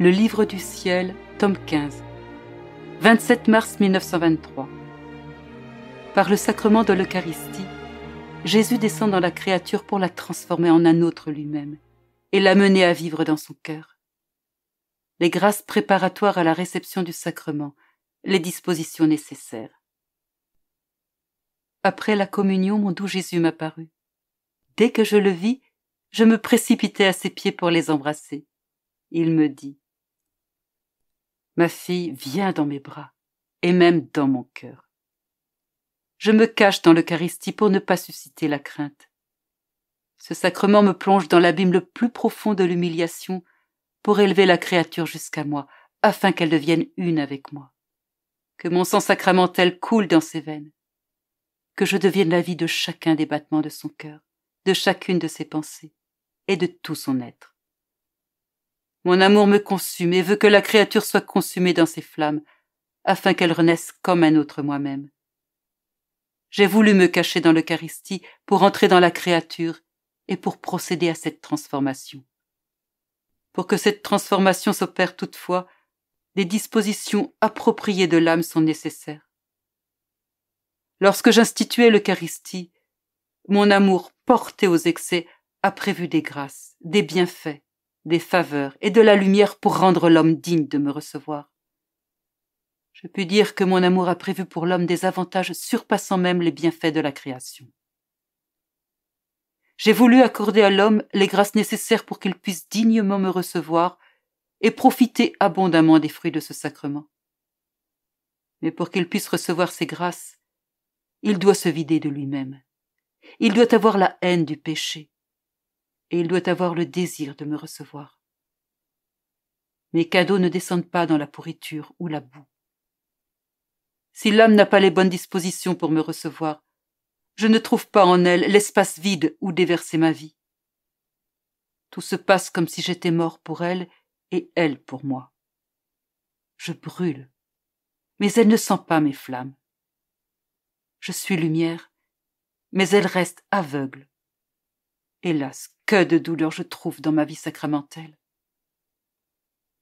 Le Livre du ciel, tome 15, 27 mars 1923. Par le sacrement de l'Eucharistie, Jésus descend dans la créature pour la transformer en un autre lui-même et l'amener à vivre dans son cœur. Les grâces préparatoires à la réception du sacrement, les dispositions nécessaires. Après la communion, mon doux Jésus m'apparut. Dès que je le vis, je me précipitai à ses pieds pour les embrasser. Il me dit: ma fille, viens dans mes bras, et même dans mon cœur. Je me cache dans l'Eucharistie pour ne pas susciter la crainte. Ce sacrement me plonge dans l'abîme le plus profond de l'humiliation pour élever la créature jusqu'à moi, afin qu'elle devienne une avec moi. Que mon sang sacramentel coule dans ses veines. Que je devienne la vie de chacun des battements de son cœur, de chacune de ses pensées, et de tout son être. Mon amour me consume et veut que la créature soit consumée dans ses flammes, afin qu'elle renaisse comme un autre moi-même. J'ai voulu me cacher dans l'Eucharistie pour entrer dans la créature et pour procéder à cette transformation. Pour que cette transformation s'opère toutefois, des dispositions appropriées de l'âme sont nécessaires. Lorsque j'instituai l'Eucharistie, mon amour porté aux excès a prévu des grâces, des bienfaits, des faveurs et de la lumière pour rendre l'homme digne de me recevoir. Je puis dire que mon amour a prévu pour l'homme des avantages surpassant même les bienfaits de la création. J'ai voulu accorder à l'homme les grâces nécessaires pour qu'il puisse dignement me recevoir et profiter abondamment des fruits de ce sacrement. Mais pour qu'il puisse recevoir ces grâces, il doit se vider de lui-même. Il doit avoir la haine du péché. Et il doit avoir le désir de me recevoir. Mes cadeaux ne descendent pas dans la pourriture ou la boue. Si l'âme n'a pas les bonnes dispositions pour me recevoir, je ne trouve pas en elle l'espace vide où déverser ma vie. Tout se passe comme si j'étais mort pour elle et elle pour moi. Je brûle, mais elle ne sent pas mes flammes. Je suis lumière, mais elle reste aveugle. Hélas, que de douleurs je trouve dans ma vie sacramentelle.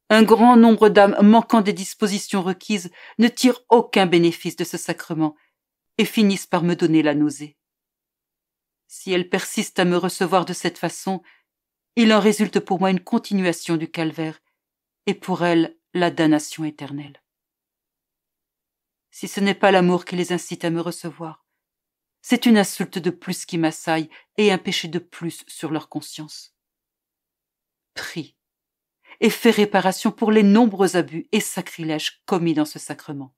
Un grand nombre d'âmes manquant des dispositions requises ne tirent aucun bénéfice de ce sacrement et finissent par me donner la nausée. Si elles persistent à me recevoir de cette façon, il en résulte pour moi une continuation du calvaire et pour elles la damnation éternelle. Si ce n'est pas l'amour qui les incite à me recevoir, c'est une insulte de plus qui m'assaille et un péché de plus sur leur conscience. Prie et fais réparation pour les nombreux abus et sacrilèges commis dans ce sacrement.